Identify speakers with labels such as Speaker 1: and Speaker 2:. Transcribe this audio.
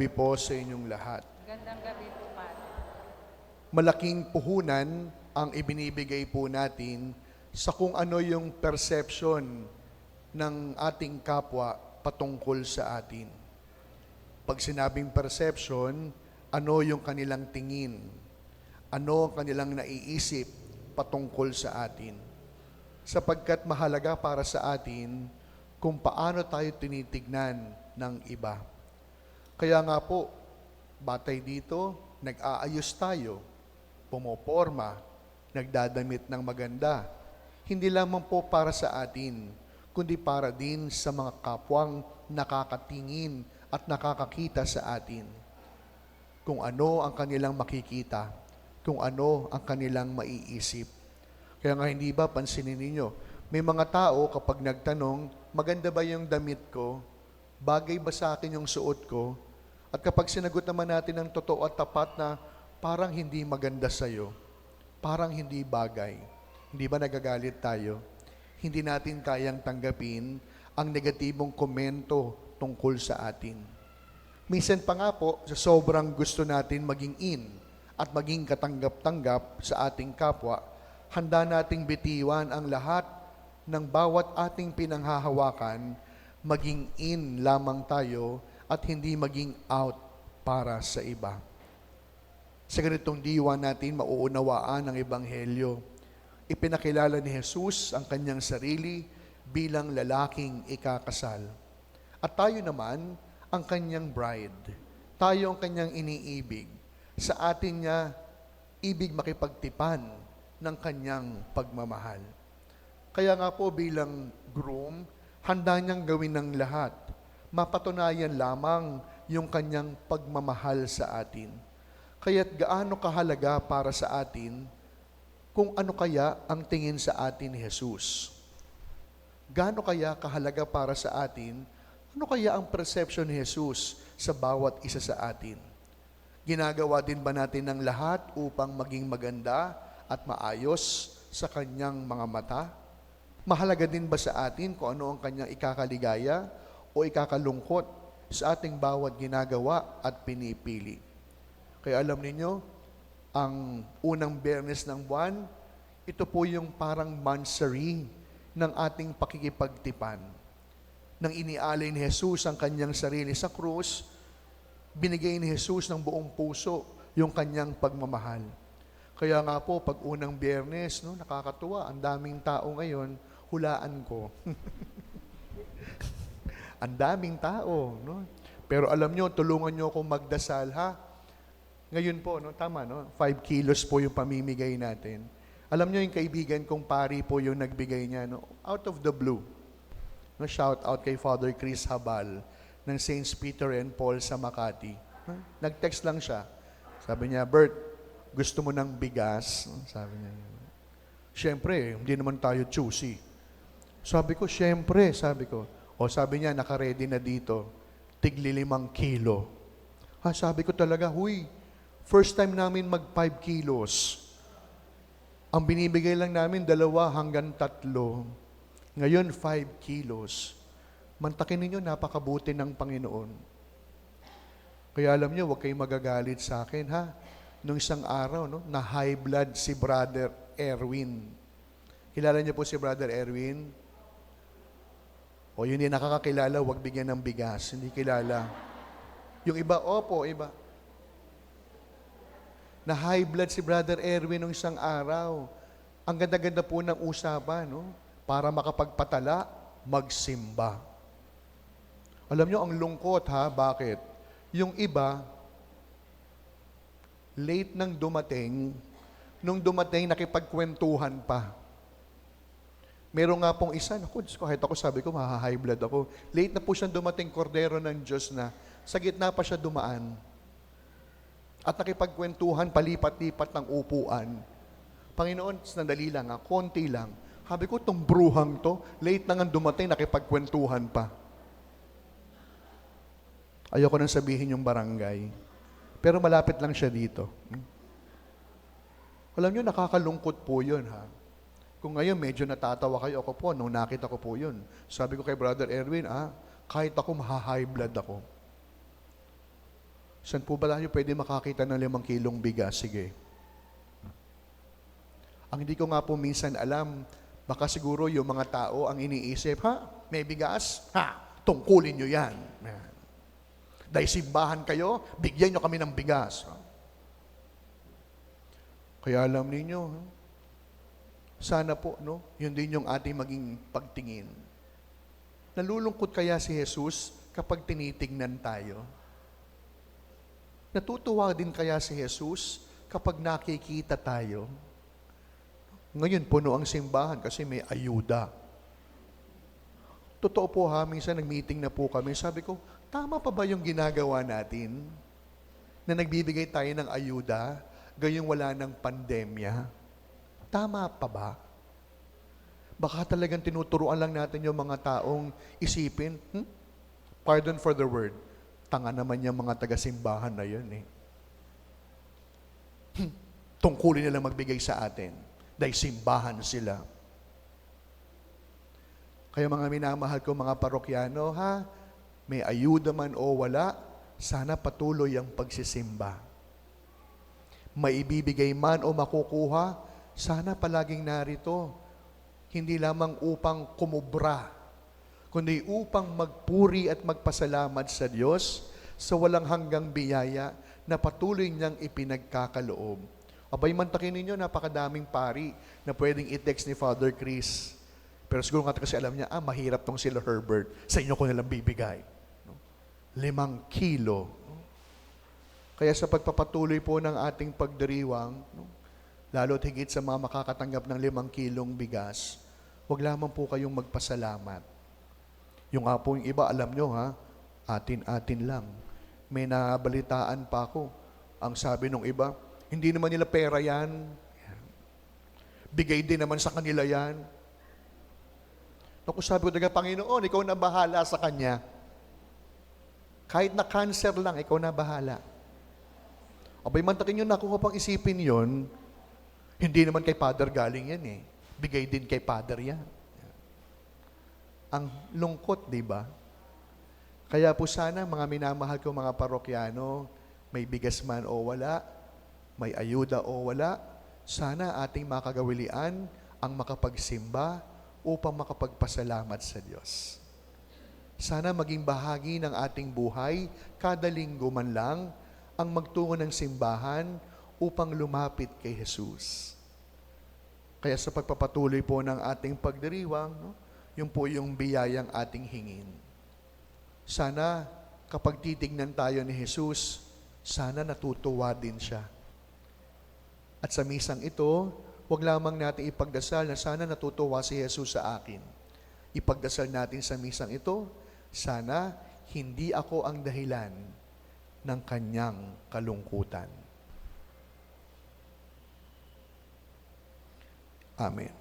Speaker 1: Gabi po sa inyong lahat.
Speaker 2: Magandang gabi po, Padre.
Speaker 1: Malaking puhunan ang ibinibigay po natin sa kung ano yung perception ng ating kapwa patungkol sa atin. Pag sinabing perception, ano yung kanilang tingin? Ano ang kanilang naiisip patungkol sa atin? Sapagkat mahalaga para sa atin kung paano tayo tinitignan ng iba. Kaya nga po, batay dito, nag-aayos tayo, pumoporma, nagdadamit ng maganda. Hindi lamang po para sa atin, kundi para din sa mga kapwang nakakatingin at nakakakita sa atin. Kung ano ang kanilang makikita, kung ano ang kanilang maiisip. Kaya nga hindi ba, pansinin ninyo, may mga tao kapag nagtanong, maganda ba yung damit ko? Bagay ba sa akin yung suot ko? At kapag sinagot naman natin ng totoo at tapat na parang hindi maganda sa'yo, parang hindi bagay, hindi ba nagagalit tayo? Hindi natin kayang tanggapin ang negatibong komento tungkol sa atin. Minsan pa nga po, sa sobrang gusto natin maging in at maging katanggap-tanggap sa ating kapwa, handa nating bitiwan ang lahat ng bawat ating pinanghahawakan, maging in lamang tayo at hindi maging out para sa iba. Sa ganitong diwa natin mauunawaan ang Ebanghelyo. Ipinakilala ni Jesus ang kanyang sarili bilang lalaking ikakasal. At tayo naman ang kanyang bride. Tayo ang kanyang iniibig. Sa atin niya ibig makipagtipan ng kanyang pagmamahal. Kaya nga po bilang groom, handa niyang gawin ng lahat. Mapatunayan lamang yung kanyang pagmamahal sa atin. Kaya't gaano kahalaga para sa atin kung ano kaya ang tingin sa atin ni Jesus. Gaano kaya kahalaga para sa atin, ano kaya ang perception ni Jesus sa bawat isa sa atin? Ginagawa din ba natin ng lahat upang maging maganda at maayos sa kanyang mga mata? Mahalaga din ba sa atin kung ano ang kanyang ikakaligaya o ikakalungkot sa ating bawat ginagawa at pinipili? Kaya alam ninyo, ang unang Biyernes ng buwan, ito po yung parang mansari ng ating pakikipagtipan. Nang inialay ni Jesus ang kanyang sarili sa krus, binigay ni Jesus ng buong puso yung kanyang pagmamahal. Kaya nga po, pag unang Biyernes, no, nakakatuwa, ang daming tao ngayon, hulaan ko. Ang daming tao, no? Pero alam nyo, tulungan nyo akong magdasal, ha? Ngayon po, no, tama, no? 5 kilos po yung pamimigay natin. Alam nyo, yung kaibigan kong pari po yung nagbigay niya, no? Out of the blue. No, shout out kay Father Chris Habal ng Saints Peter and Paul sa Makati. Nag-text lang siya. Sabi niya, Bert, gusto mo ng bigas? Sabi niya. Siyempre, hindi naman tayo choosy. Sabi ko, siyempre, sabi ko. O sabi niya, naka-ready na dito. Tigli 5 kilo. Ha, sabi ko talaga, huy, first time namin mag 5 kilos. Ang binibigay lang namin 2 hanggang 3. Ngayon, 5 kilos. Mantakin ninyo, napakabuti ng Panginoon. Kaya alam niyo, huwag kayong magagalit sa akin, ha? Nung isang araw, no, na high blood si Brother Erwin. Kilala niyo po si Brother Erwin? O yun yung nakakakilala, huwag bigyan ng bigas. Hindi kilala. Yung iba, opo, iba. Na high blood si Brother Erwin nung isang araw. Ang ganda-ganda po ng usapan, no? Para makapagpatala, magsimba. Alam nyo, ang lungkot, ha? Bakit? Yung iba, late nang dumating, nung dumating, nakipagkwentuhan pa. Meron nga pong isa, naku, kahit ako sabi ko, maha-high blood ako. Late na po siyang dumating, kordero ng Diyos na, sa gitna pa siya dumaan. At nakipagkwentuhan, palipat-lipat ng upuan. Panginoon, sandali lang, konti lang. Sabi ko, itong bruhang to, late na nga dumating, nakipagkwentuhan pa. Ayoko nang sabihin yung barangay. Pero malapit lang siya dito. Alam nyo, nakakalungkot po yun, ha? Kung ngayon medyo natatawa kayo, ako po, nung nakita ko po yun. Sabi ko kay Brother Erwin, kahit ako, maha-high blood ako. Saan po ba tayo pwede makakita ng 5 kilong bigas? Sige. Ang hindi ko nga po minsan alam, baka siguro yung mga tao ang iniisip, may bigas? Tungkulin nyo yan. Dahil simbahan kayo, bigyan nyo kami ng bigas. Kaya alam ninyo, sana po, yun din yung ating maging pagtingin. Nalulungkot kaya si Jesus kapag tinitingnan tayo? Natutuwa din kaya si Jesus kapag nakikita tayo? Ngayon, puno ang simbahan kasi may ayuda. Totoo po minsan nag-meeting na po kami, sabi ko, tama pa ba yung ginagawa natin? Na nagbibigay tayo ng ayuda, gayong wala ng pandemya? Tama pa ba? Baka talagang tinuturuan lang natin yung mga taong isipin, pardon for the word, tanga naman yung mga taga-simbahan na yun Tungkulin nila magbigay sa atin dahil simbahan sila. Kaya mga minamahal ko mga parokyano, may ayuda man o wala, sana patuloy ang pagsisimba. May ibibigay man o makukuha, sana palaging narito. Hindi lamang upang kumubra, kundi upang magpuri at magpasalamat sa Diyos sa walang hanggang biyaya na patuloy niyang ipinagkakaloob. Abay, mantakin ninyo, napakadaming pari na pwedeng i-text ni Father Chris. Pero siguro nga kasi alam niya, mahirap tong sila Herbert, sa inyo ko nalang bibigay. 5 kilo. Kaya sa pagpapatuloy po ng ating pagdiriwang, lalo't higit sa mga makakatanggap ng 5 kilong bigas, huwag lamang po kayong magpasalamat. Yung nga po yung iba, alam nyo atin-atin lang. May nabalitaan pa ako. Ang sabi ng iba, hindi naman nila pera yan. Bigay din naman sa kanila yan. Naku, sabi ko talaga, Panginoon, ikaw na bahala sa kanya. Kahit na cancer lang, ikaw na bahala. Abay, mantakin nyo, nakuha pang isipin yon, hindi naman kay Father galing yan Bigay din kay Father yan. Ang lungkot, di ba? Kaya po sana, mga minamahal ko mga parokyano, may bigas man o wala, may ayuda o wala, sana ating makagawilian ang makapagsimba upang makapagpasalamat sa Diyos. Sana maging bahagi ng ating buhay, kada linggo man lang, ang magtungo ng simbahan upang lumapit kay Jesus. Kaya sa pagpapatuloy po ng ating pagdiriwang, yun po yung biyayang ating hingin. Sana kapag titignan tayo ni Jesus, sana natutuwa din siya. At sa misang ito, huwag lamang natin ipagdasal na sana natutuwa si Jesus sa akin. Ipagdasal natin sa misang ito, sana hindi ako ang dahilan ng kanyang kalungkutan. Amen.